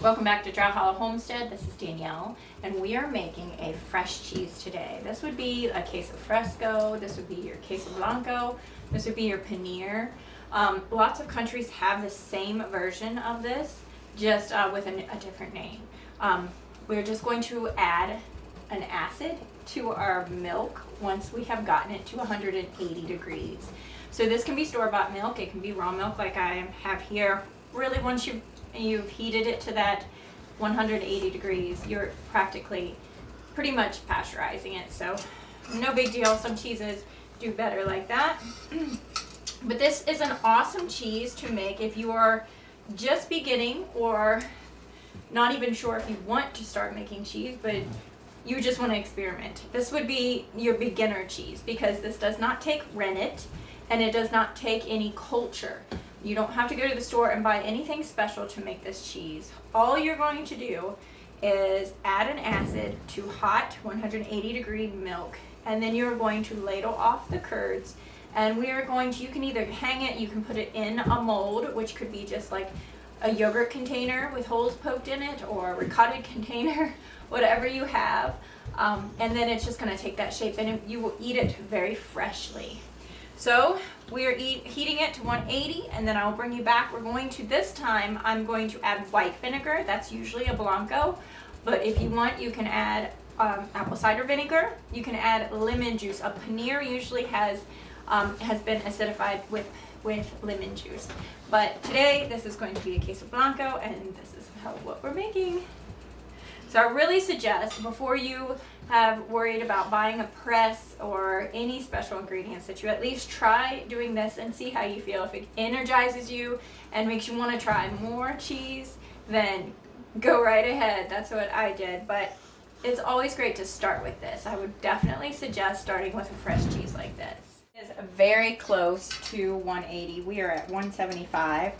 Welcome back to Dry Hollow Homestead. This is Danielle, and we are making a fresh cheese today. This would be a queso fresco, this would be your queso blanco, this would be your paneer. Lots of countries have the same version of this, just with a different name. We're just going to add an acid to our milk once we have gotten it to 180 degrees. So this can be store-bought milk, it can be raw milk like I have here. Really, once you've heated it to that 180 degrees, you're practically pretty much pasteurizing it, so no big deal. Some cheeses do better like that. But this is an awesome cheese to make if you are just beginning or not even sure if you want to start making cheese, but you just want to experiment. This would be your beginner cheese because this does not take rennet and it does not take any culture. You don't have to go to the store and buy anything special to make this cheese. All you're going to do is add an acid to hot 180 degree milk, and then you're going to ladle off the curds, and we are going to, you can either hang it, you can put it in a mold, which could be just like a yogurt container with holes poked in it, or a ricotta container, whatever you have, and then it's just going to take that shape and you will eat it very freshly. So we are heating it to 180, and then I'll bring you back. We're going to, this time, I'm going to add white vinegar. That's usually a Blanco, but if you want, you can add apple cider vinegar. You can add lemon juice. A paneer usually has been acidified with lemon juice. But today, this is going to be a queso blanco, and this is what we're making. So I really suggest, before you have worried about buying a press or any special ingredients, that you at least try doing this and see how you feel. If it energizes you and makes you want to try more cheese, then go right ahead. That's what I did. But it's always great to start with this. I would definitely suggest starting with a fresh cheese like this. It's very close to 180. We are at 175.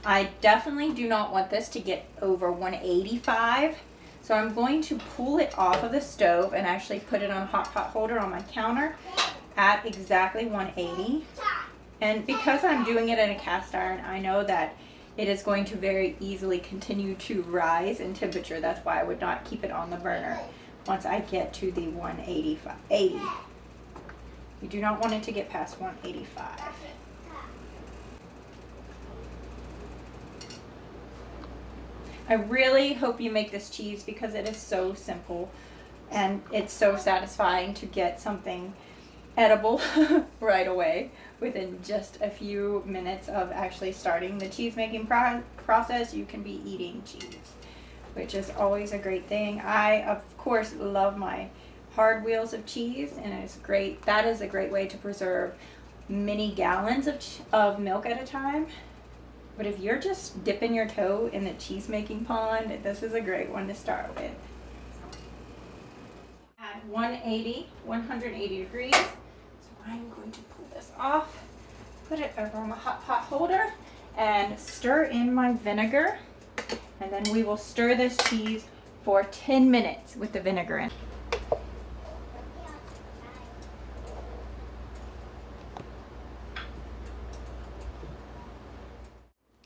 I definitely do not want this to get over 185. So I'm going to pull it off of the stove and actually put it on a hot pot holder on my counter at exactly 180. And because I'm doing it in a cast iron, I know that it is going to very easily continue to rise in temperature. That's why I would not keep it on the burner once I get to the 180. You do not want it to get past 185. I really hope you make this cheese because it is so simple and it's so satisfying to get something edible right away within just a few minutes of actually starting the cheese making process. You can be eating cheese, which is always a great thing. I, of course, love my hard wheels of cheese, and it's great. That is a great way to preserve many gallons of milk at a time. But if you're just dipping your toe in the cheese making pond, this is a great one to start with. At 180 degrees. So I'm going to pull this off, put it over on my hot pot holder, and stir in my vinegar. And then we will stir this cheese for 10 minutes with the vinegar in.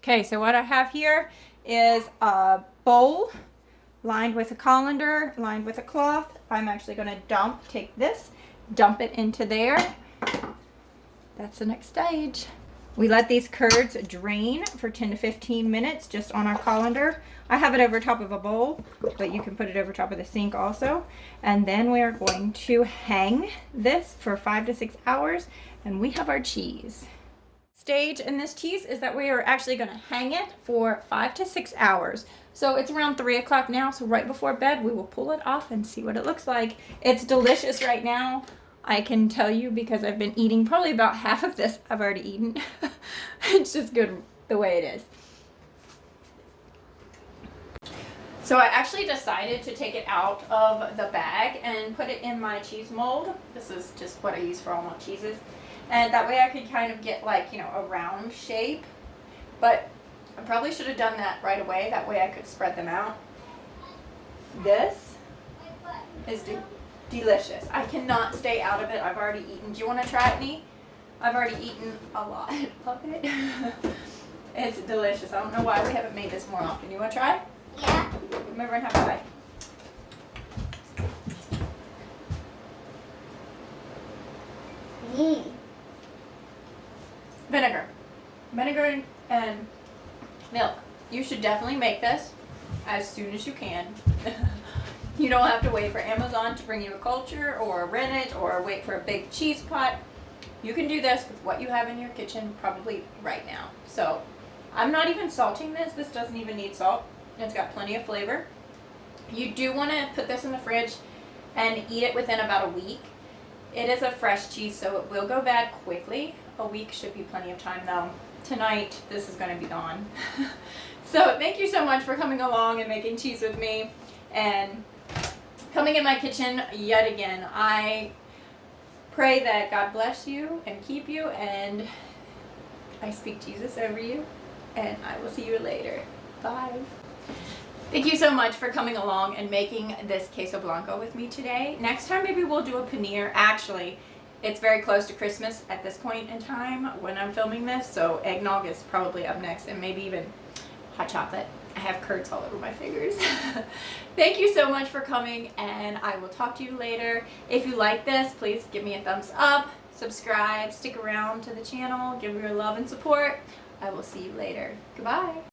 Okay, so what I have here is a bowl lined with a colander, lined with a cloth. I'm actually going to take this, dump it into there. That's the next stage. We let these curds drain for 10 to 15 minutes just on our colander. I have it over top of a bowl, but you can put it over top of the sink also. And then we are going to hang this for 5 to 6 hours, and we have our cheese. Stage in this cheese is that we are actually going to hang it for 5 to 6 hours. So it's around 3 o'clock now, so right before bed we will pull it off and see what it looks like. It's delicious right now. I can tell you because I've been eating probably about half of this. I've already eaten. It's just good the way it is. So I actually decided to take it out of the bag and put it in my cheese mold. This is just what I use for all my cheeses. And that way I could kind of get like, you know, a round shape. But I probably should have done that right away. That way I could spread them out. This is delicious. I cannot stay out of it. I've already eaten. Do you want to try it, Nee? I've already eaten a lot of it. It's delicious. I don't know why we haven't made this more often. You want to try? Yeah. Come over and have a bite. Vinegar and milk. You should definitely make this as soon as you can. You don't have to wait for Amazon to bring you a culture or rent it or wait for a big cheese pot. You can do this with what you have in your kitchen probably right now. So I'm not even salting this. This doesn't even need salt. It's got plenty of flavor. You do want to put this in the fridge and eat it within about a week. It is a fresh cheese, so it will go bad quickly. A week should be plenty of time though. Tonight, this is going to be gone. So thank you so much for coming along and making cheese with me and coming in my kitchen yet again. I pray that God bless you and keep you, and I speak Jesus over you, and I will see you later. Bye. Thank you so much for coming along and making this Queso Blanco with me today. Next time maybe we'll do a paneer. Actually, it's very close to Christmas at this point in time when I'm filming this, so eggnog is probably up next, and maybe even hot chocolate. I have curds all over my fingers. Thank you so much for coming, and I will talk to you later. If you like this, please give me a thumbs up, subscribe, stick around to the channel, give me your love and support. I will see you later. Goodbye.